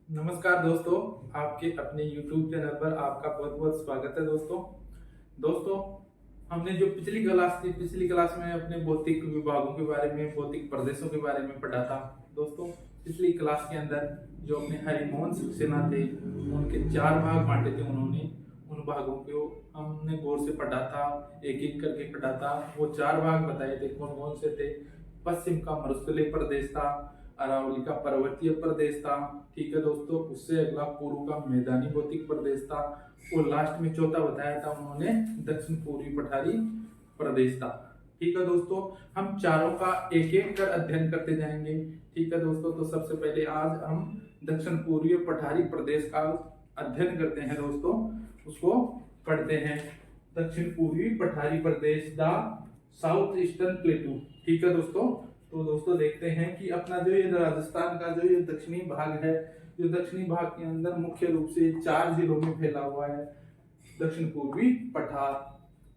नमस्कार दोस्तों, आपके अपने YouTube चैनल पर आपका बहुत बहुत स्वागत है दोस्तों। दोस्तों, हमने जो पिछली क्लास थी, पिछली क्लास में अपने भौतिक विभागों के बारे में, भौतिक प्रदेशों के बारे में पढ़ा था। दोस्तों, पिछली क्लास के अंदर जो अपने हरिमोहन सक्सेना थे, उनके 4 भाग बांटे थे उन्होंने। उन भागों को हमने गौर से पढ़ा था, एक एक करके पढ़ा था। वो 4 भाग बताए थे, कौन कौन से थे। पश्चिम का मरुस्थलीय प्रदेश था, अरावली का पर्वतीय प्रदेश था, ठीक है दोस्तों। उससे अगला पूर्व का मैदानी भौतिक प्रदेश था, और लास्ट में चौथा बताया था उन्होंने दक्षिण पूर्वी पठारी प्रदेश था। ठीक है दोस्तों, हम चारों का एक एक कर अध्ययन करते जाएंगे। ठीक है दोस्तों, तो सबसे पहले आज हम दक्षिण पूर्वी पठारी प्रदेश का अध्ययन करते हैं दोस्तों, उसको पढ़ते हैं। दक्षिण पूर्वी पठारी प्रदेश द साउथ ईस्टर्न प्लेटू। ठीक है दोस्तों, तो दोस्तों देखते हैं कि अपना जो ये राजस्थान का जो ये दक्षिणी भाग है, जो दक्षिणी भाग के अंदर मुख्य रूप से 4 जिलों में फैला हुआ है दक्षिण पूर्वी पठार।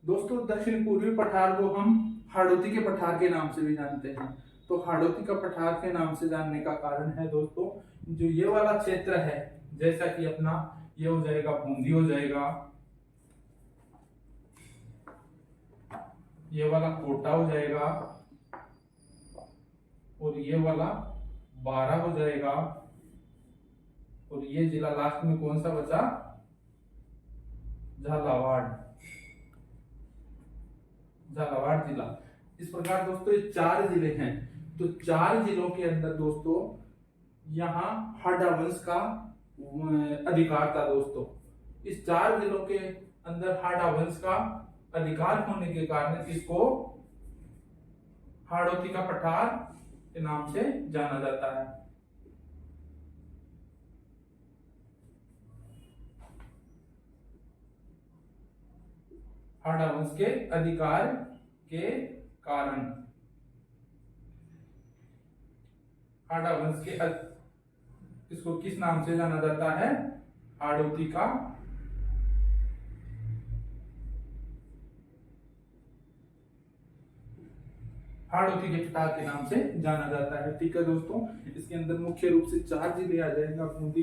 दोस्तों, दक्षिण पूर्वी पठार को हम हाड़ौती के पठार के नाम से भी जानते हैं। तो हाड़ौती का पठार के नाम से जानने का कारण है दोस्तों, जो ये वाला क्षेत्र है, जैसा कि अपना ये हो जाएगा बूंदी, हो जाएगा ये वाला कोटा, हो जाएगा, और ये वाला 12 हो जाएगा, और ये जिला लास्ट में कौन सा बचा, झालावाड़। झालावाड़ जिला। इस प्रकार दोस्तों ये 4 जिले हैं। तो 4 जिलों के अंदर दोस्तों यहाँ हाडा वंश का अधिकार था दोस्तों। इस 4 जिलों के अंदर हाडा वंश का अधिकार होने के कारण इसको हाड़ौती का पठार के नाम से जाना जाता है। हाडा वंश के अधिकार के कारण हाडा वंश के इसको किस नाम से जाना जाता है, हाड़ौती का हाड़ौती के पठार के नाम से जाना जाता है। ठीक है दोस्तों, इसके अंदर मुख्य रूप से 4 जिले आ जाएगा, बूंदी,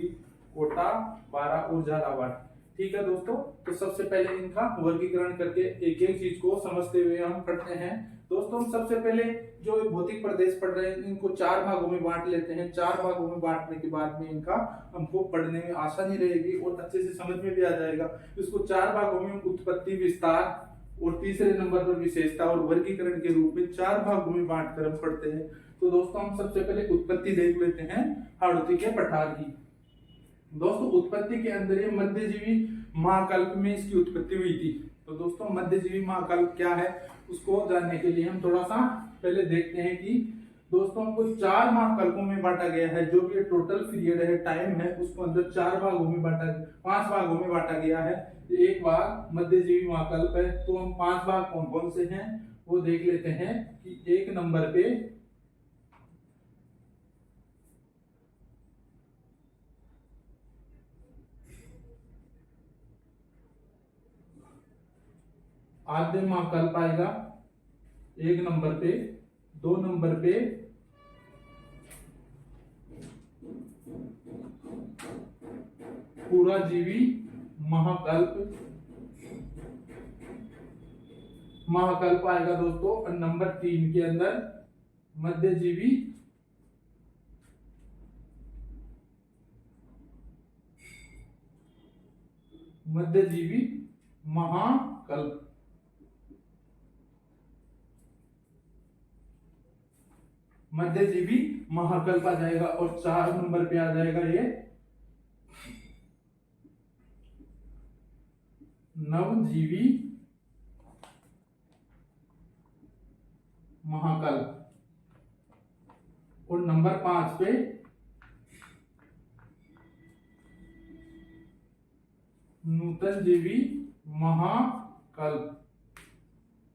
कोटा, बारां और झालावाड़। ठीक है दोस्तों, तो सबसे पहले इनका वर्गीकरण करके एक एक चीज को समझते हुए हम पढ़ते हैं। दोस्तों, हम सबसे पहले जो भौतिक प्रदेश पढ़ रहे हैं, इनको 4 भागों में बांट लेते हैं। 4 भागों में बांटने के बाद में इनका हमको पढ़ने में आसानी रहेगी और अच्छे से समझ में भी आ जाएगा। इसको 4 भागों में उत्पत्ति, विस्तार और तीसरे नंबर पर विशेषता और वर्गीकरण के रूप में 4 भागों में बांटकर हम पढ़ते हैं। तो दोस्तों, हम सबसे पहले उत्पत्ति देख लेते हैं हाड़ौती के पठार की। दोस्तों, उत्पत्ति के अंदर ये मध्यजीवी महाकल्प में इसकी उत्पत्ति हुई थी। तो दोस्तों, मध्यजीवी महाकल्प क्या है, उसको जानने के लिए हम थोड़ा सा पहले देखते हैं कि दोस्तों हमको 4 महाकल्पों में बांटा गया है। जो भी टोटल पीरियड है, टाइम है, उसको अंदर 4 भागों में बांटा 5 भागों में बांटा गया है। एक भाग मध्यजीवी महाकल्प है। तो हम 5 भाग कौन कौन से हैं वो देख लेते हैं कि 1 नंबर पे आद्य महाकल्प आएगा 1 नंबर पे। 2 नंबर पे पुराजीवी महाकल्प आएगा दोस्तों। और नंबर 3 के अंदर मध्यजीवी महाकल्प। मध्यजीवी महाकल्प आ जाएगा। और 4 नंबर पे आ जाएगा ये नवजीवी महाकल्प। और नंबर 5 पे नूतनजीवी महाकल्प।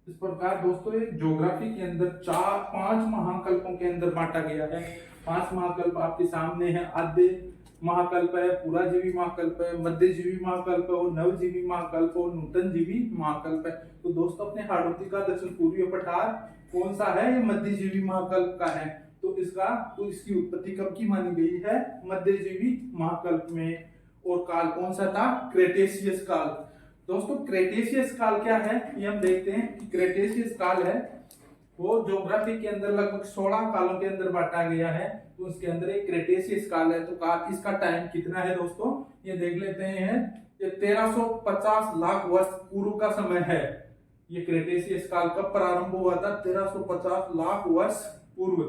इस प्रकार दोस्तों ये ज्योग्राफी के अंदर 5 महाकल्पों के अंदर बांटा गया है। 5 महाकल्प आपके सामने है। आद्य महाकल्प है, पुराजीवी महाकल्प है, मध्यजीवी महाकल्प है, और नवजीवी महाकल्प और नूतनजीवी महाकल्प है। तो दोस्तों अपने हाड़ौती का दक्षिण पूर्वी पठार कौन सा है, ये मध्यजीवी महाकल्प का है। तो इसकी उत्पत्ति कब की मानी गई है? मध्यजीवी महाकल्प में। और काल कौन सा था? क्रेटेशियस काल। दोस्तों क्रेटेशियस काल क्या है ये हम देखते हैं कि क्रेटेशियस काल है वो ज्योग्राफी के अंदर लगभग 16 कालों के अंदर बांटा गया है। तो उसके अंदर एक क्रेटेशियस काल है। तो काल इसका टाइम कितना है दोस्तों? ये देख लेते हैं। ये 1350 लाख वर्ष पूर्व का समय है। ये क्रेटेशियस काल कब प्रारंभ हुआ था? 1350 लाख वर्ष पूर्व।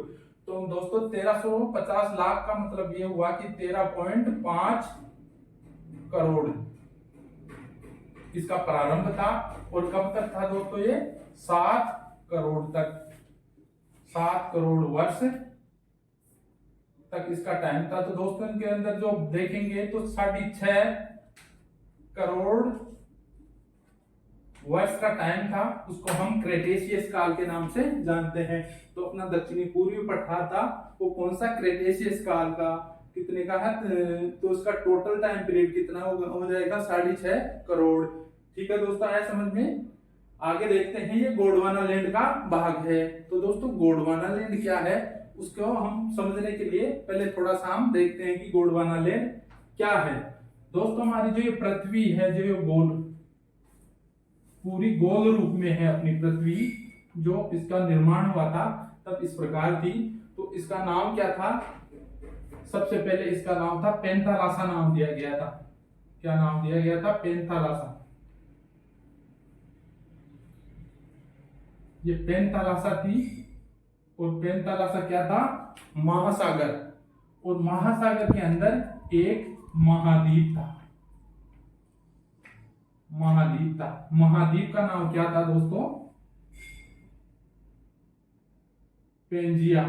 तो दोस्तों 1350 लाख का मतलब ये हुआ कि 13.5 करोड़ इसका प्रारंभ था। और कब तक था दोस्तों? ये 7 करोड़ तक, 7 करोड़ वर्ष तक इसका टाइम था। तो दोस्तों इनके अंदर जो देखेंगे तो 6.5 करोड़ वर्ष का टाइम था। उसको हम क्रेटेशियस काल के नाम से जानते हैं। तो अपना दक्षिणी पूर्वी पठार था वो कौन सा? क्रेटेशियस काल का। कितने का है? तो उसका टोटल टाइम पीरियड कितना हो जाएगा? 6.5 करोड़। ठीक है दोस्तों, आया समझ में? आगे देखते हैं ये गोंडवाना लैंड का भाग है। तो दोस्तों गोंडवाना लैंड क्या है उसको हम समझने के लिए पहले थोड़ा सा हम देखते हैं कि गोंडवाना लैंड क्या है। दोस्तों हमारी जो ये पृथ्वी है, जो ये गोल पूरी गोल रूप में है अपनी पृथ्वी, जो इसका निर्माण हुआ था तब इस प्रकार थी। तो इसका नाम क्या था? सबसे पहले इसका नाम था पेंथालासा नाम दिया गया था। क्या नाम दिया गया था? पेंथालासा। ये पेंथालासा थी। और पेंथालासा क्या था? महासागर। और महासागर के अंदर एक महाद्वीप था। महाद्वीप था। महाद्वीप का नाम क्या था दोस्तों? पेंजिया।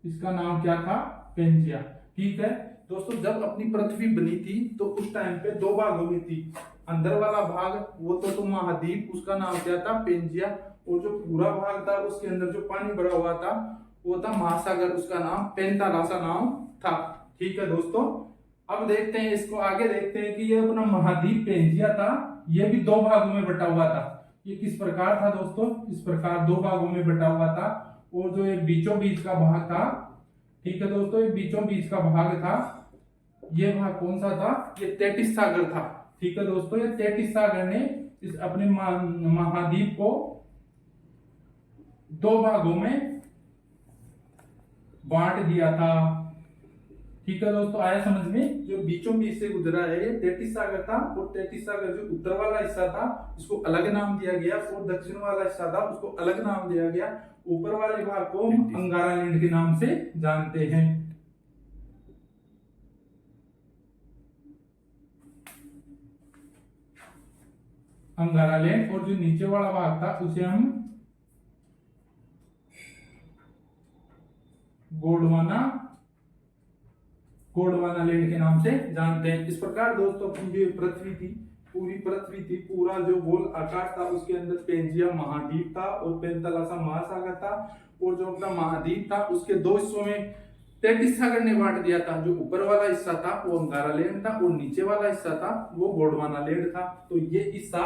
इसका नाम क्या था? पेंजिया। ठीक है दोस्तों, जब अपनी पृथ्वी बनी थी तो उस टाइम पे 2 भागों में थी। अंदर वाला भाग वो तो महाद्वीप, उसका नाम क्या था? पेंजिया। और जो पूरा भाग था उसके अंदर जो पानी भरा हुआ था वो था महासागर, उसका नाम पेंथालासा नाम था। ठीक है दोस्तों, अब देखते हैं इसको आगे देखते हैं कि ये अपना महाद्वीप पेंजिया था, ये भी 2 भागों में बटा हुआ था। ये किस प्रकार था दोस्तों? इस प्रकार 2 भागों में बटा हुआ था। और जो ये बीचों बीच का भाग था, ठीक है दोस्तों, ये बीचों बीच का भाग था, ये भाग कौन सा था? ये तैतीस सागर था। ठीक है दोस्तों, ये तैतीस सागर ने इस अपने महाद्वीप को 2 भागों में बांट दिया था। ठीक है दोस्तों, आया समझ में? जो बीचों बीच से गुजरा है ये तैतीस सागर था। और तैतीस सागर जो उत्तर वाला हिस्सा था इसको अलग नाम दिया गया, और दक्षिण वाला हिस्सा था उसको अलग नाम दिया गया। ऊपर वाले भाग को अंगारा लैंड के नाम से जानते हैं। अंगारा लैंड। और जो नीचे वाला भाग था उसे हम गोंडवाना लैंड के नाम से जानते हैं। इस प्रकार दोस्तों अपनी जो पृथ्वी थी, पूरी पृथ्वी थी, पूरा जो गोल आकार था उसके अंदर पेंजिया महाद्वीप था और पेंथालासा महासागर था। और जो अपना महाद्वीप था उसके 2 हिस्सों में तैतीस सागर ने बांट दिया था। जो ऊपर वाला हिस्सा था वो अंगारा लैंड था और नीचे वाला हिस्सा था वो गोंडवाना लैंड था। तो ये हिस्सा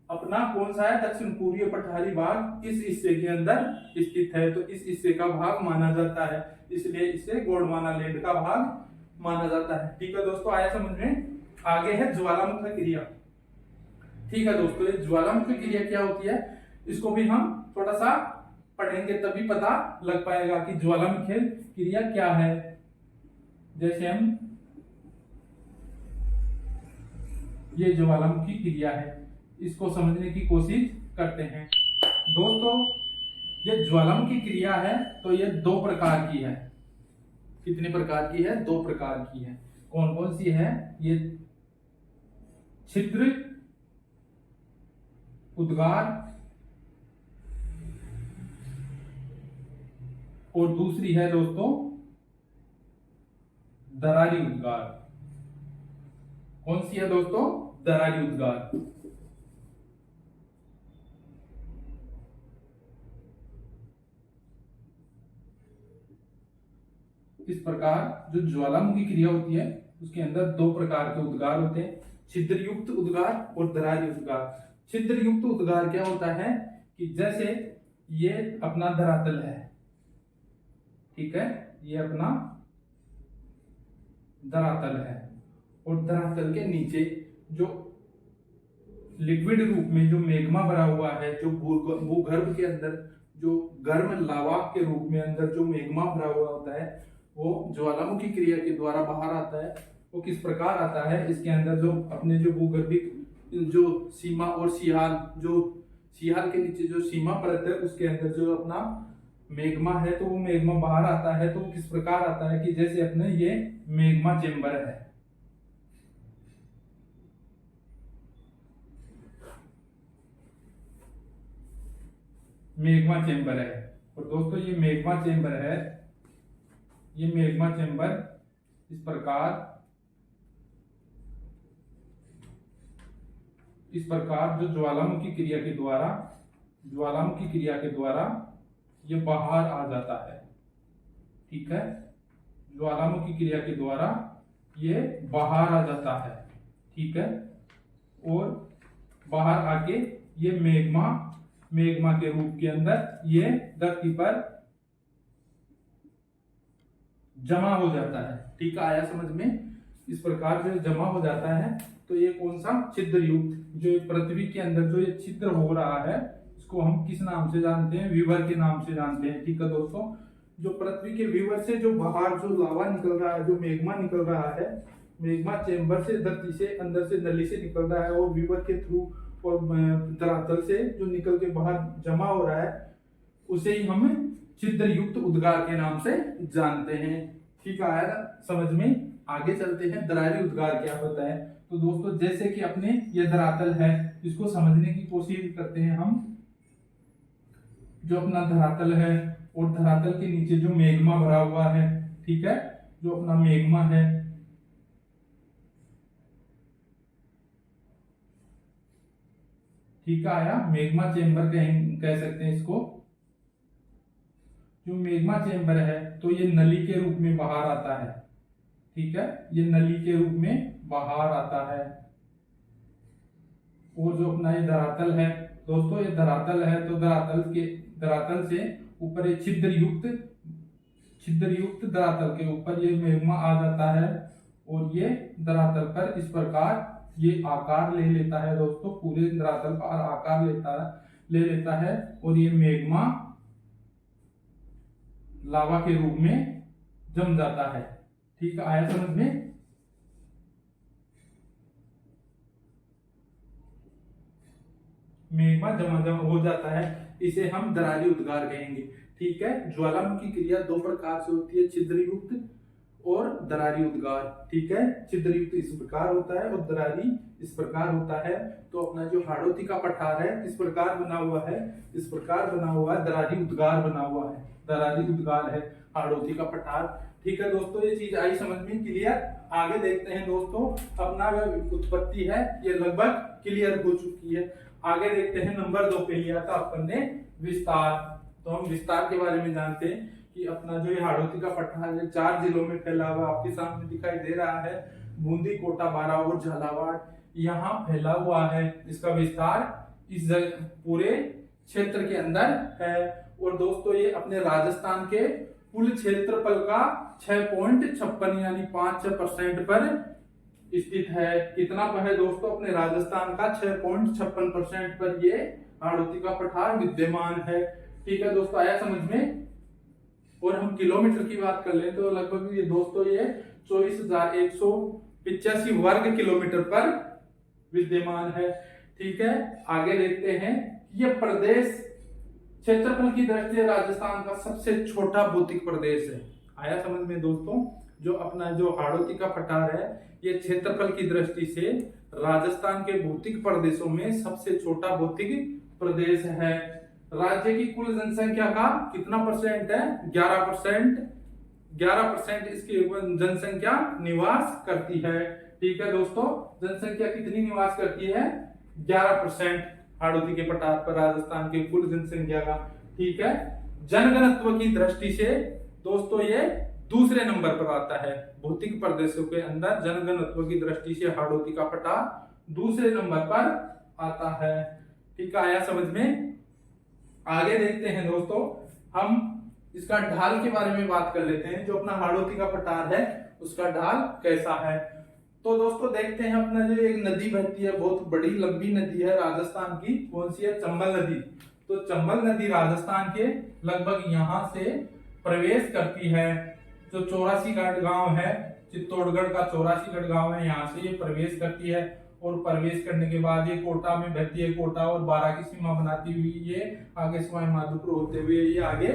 अपना कौन सा है? दक्षिण पूर्वी पठारी भाग इस हिस्से के अंदर स्थित है। तो इस हिस्से का भाग माना जाता है, इसलिए इसे गोंडवाना लैंड का भाग माना जाता है। ठीक है दोस्तों, आया समझ में? आगे है ज्वालामुखी क्रिया। ठीक है दोस्तों, ये ज्वालामुखी क्रिया क्या होती है इसको भी हम थोड़ा सा पढ़ेंगे तभी पता लग पाएगा कि ज्वालामुखी क्रिया क्या है। जैसे हम ये ज्वालामुखी क्रिया है इसको समझने की कोशिश करते हैं। दोस्तों ये ज्वालामुखी क्रिया है तो ये 2 प्रकार की है। कितने प्रकार की है? 2 प्रकार की है। कौन कौन सी है? ये छिद्र उद्गार और दूसरी है दोस्तों दरारी उद्गार। कौन सी है दोस्तों? दरारी उद्गार। इस प्रकार जो ज्वालामुखी क्रिया होती है उसके अंदर 2 प्रकार के उद्गार होते हैं, छिद्र युक्त उद्गार और दरारी उद्गार। छिद्र युक्त उद्गार क्या होता है कि जैसे ये अपना धरातल है, ठीक है, ये अपना धरातल है। और धरातल के नीचे जो लिक्विड रूप में जो मैग्मा भरा हुआ है, जो भूगर्भ के अंदर जो गर्म लावा के रूप में अंदर जो मैग्मा भरा हुआ होता है, वो ज्वालामुखी क्रिया के द्वारा बाहर आता है। वो किस प्रकार आता है, इसके अंदर जो अपने जो भूगर्भिक जो सीमा और सियाल के नीचे जो सीमा परत है, उसके अंदर जो अपना मैग्मा है, तो वो मैग्मा बाहर आता है। तो किस प्रकार आता है कि जैसे अपने ये मैग्मा चेंबर है, मैग्मा चेंबर है। और दोस्तों ये मैग्मा चेंबर है, ये मैग्मा चेंबर इस प्रकार जो ज्वालामुखी क्रिया के द्वारा ये बाहर आ जाता है। ठीक है, ज्वालामुखी क्रिया के द्वारा ये बाहर आ जाता है। ठीक है, और बाहर आके ये मैग्मा के रूप के अंदर ये धरती पर जमा हो जाता है। ठीक है, आया समझ में? इस प्रकार जो जमा हो जाता है, तो ये कौन सा छिद्र युक्त जो पृथ्वी के अंदर जो ये छिद्र हो रहा है, इसको हम किस नाम से जानते हैं? विवर के नाम से जानते हैं। ठीक है दोस्तों, जो पृथ्वी के विवर से जो बाहर जो लावा निकल रहा है, जो मैग्मा निकल रहा है, मैग्मा चेंबर से धरती से अंदर से नली से निकल रहा है, और विवर के थ्रू और धरातल से जो निकल के बाहर जमा हो रहा है, उसे ही हम छिद्र युक्त उद्गार के नाम से जानते हैं। ठीक है, आया समझ में? आगे चलते हैं, दरारी उद्गार क्या होता है। तो दोस्तों जैसे कि अपने ये धरातल है, इसको समझने की कोशिश करते हैं हम। जो अपना धरातल है और धरातल के नीचे जो मैग्मा भरा हुआ है, ठीक है, जो अपना मैग्मा है, ठीक है, आया मैग्मा चेंबर कह सकते हैं इसको। जो मैग्मा चेंबर है, तो ये नली के रूप में बाहर आता है। ठीक है, ये नली के रूप में बाहर आता है। और जो अपना ये धरातल है दोस्तों, ये धरातल है, तो धरातल से ऊपर ये छिद्र युक्त धरातल के ऊपर ये मैग्मा आ जाता है, और ये धरातल पर इस प्रकार ये आकार ले लेता है दोस्तों, पूरे धरातल पर आकार ले लेता है, और ये मैग्मा लावा के रूप में जम जाता है। ठीक है, आया समझ में? मैग्मा जमा हो जाता है, इसे हम दरारी उद्गार कहेंगे। ठीक है, ज्वालामुखी क्रिया दो प्रकार से होती है, छिद्र युक्त और दरारी उद्गार। ठीक है, छिद्र युक्त इस प्रकार होता है और दरारी इस प्रकार होता है। तो अपना जो हाड़ौती का पठार है किस प्रकार बना हुआ है? इस प्रकार बना हुआ है, दरारी उद्गार बना हुआ है, दरारी उद्गार है हाड़ौती का पठार। ठीक है दोस्तों, ये चीज आई समझ में? क्लियर? आगे देखते हैं दोस्तों, अपना उत्पत्ति है ये लगभग क्लियर हो चुकी है। आगे देखते हैं नंबर 2 पे लिया था अपन ने विस्तार। तो हम विस्तार के बारे में जानते हैं कि अपना जो ये हाड़ौती का पठार है 4 जिलों में फैला हुआ आपके सामने दिखाई दे रहा है। बूंदी, कोटा, बारां और झालावाड़ यहाँ फैला हुआ है। इसका विस्तार इस पूरे क्षेत्र के अंदर है। और दोस्तों ये अपने राजस्थान के कुल क्षेत्रफल का 6.56 यानी 5% पर स्थित है। कितना पर है दोस्तों? अपने राजस्थान का 6.56% पर ये हाड़ौती का पठार विद्यमान है। ठीक है दोस्तों, आया समझ में? और हम किलोमीटर की बात कर लें तो लगभग ये दोस्तों ये 24,185 वर्ग किलोमीटर पर विद्यमान है। ठीक है, आगे देखते हैं। ये प्रदेश क्षेत्रफल की दृष्टि से राजस्थान का सबसे छोटा भौतिक प्रदेश है। आया समझ में दोस्तों? जो अपना जो हाड़ौती का पठार है ये क्षेत्रफल की दृष्टि से राजस्थान के भौतिक प्रदेशों में सबसे छोटा भौतिक प्रदेश है। राज्य की कुल जनसंख्या का कितना परसेंट है? 11%। 11% इसकी जनसंख्या निवास करती है। ठीक है दोस्तों, जनसंख्या कितनी निवास करती है? 11% हाड़ौती के पठार पर राजस्थान के कुल जनसंख्या का। ठीक है, जनघनत्व की दृष्टि से दोस्तों ये दूसरे नंबर पर आता है। भौतिक प्रदेशों के अंदर जनघनत्व की दृष्टि से हाड़ौती का पठार दूसरे नंबर पर आता है। ठीक है, आया समझ में? आगे देखते हैं दोस्तों, हम इसका ढाल के बारे में बात कर लेते हैं। जो अपना हाड़ौती का पठार है उसका ढाल कैसा है। तो दोस्तों देखते हैं, अपना जो एक नदी बहती है, बहुत बड़ी लंबी नदी है राजस्थान की, कौन सी है? चंबल नदी। तो चंबल नदी राजस्थान के लगभग यहाँ से प्रवेश करती है। जो 84 गांव है, चित्तौड़गढ़ का 84 गांव है, यहाँ से ये प्रवेश करती है। और प्रवेश करने के बाद ये कोटा में बहती है, कोटा और 12 की सीमा बनाती हुई ये आगे सवाई माधोपुर होते हुए ये आगे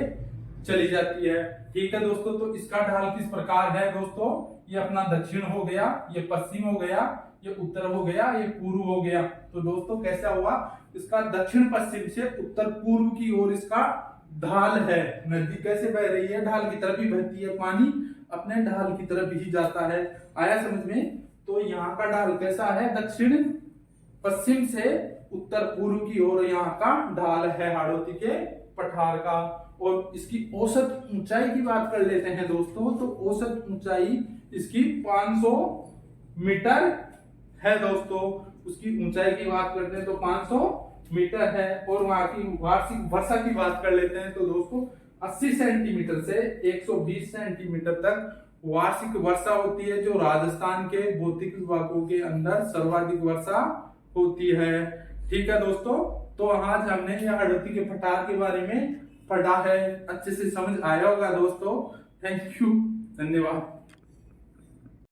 चली जाती है। ठीक है दोस्तों, तो इसका ढाल किस प्रकार है दोस्तों? ये अपना दक्षिण हो गया, ये पश्चिम हो गया, ये उत्तर हो गया, ये पूर्व हो गया। तो दोस्तों कैसा हुआ? इसका दक्षिण पश्चिम से उत्तर पूर्व की ओर इसका ढाल है। नदी कैसे बह रही है? ढाल की तरफ ही बहती है, पानी अपने ढाल की तरफ ही जाता है। आया समझ में? तो यहाँ का ढाल कैसा है? दक्षिण पश्चिम से उत्तर पूर्व की ओर यहाँ का ढाल है हाड़ौती के पठार का। और इसकी औसत ऊंचाई की बात कर लेते हैं दोस्तों। तो औसत ऊंचाई इसकी 500 मीटर है दोस्तों। उसकी ऊंचाई की बात करते हैं तो 500 मीटर है। और वहां की वार्षिक वर्षा की बात कर लेते हैं तो दोस्तों 80 सेंटीमीटर से 120 सेंटीमीटर तक वार्षिक वर्षा होती है, जो राजस्थान के भौतिक विभागों के अंदर सर्वाधिक वर्षा होती है। ठीक है दोस्तों, तो आज हमने यह हाड़ौती के पठार के बारे में पढ़ा है। अच्छे से समझ आया होगा दोस्तों। थैंक यू, धन्यवाद।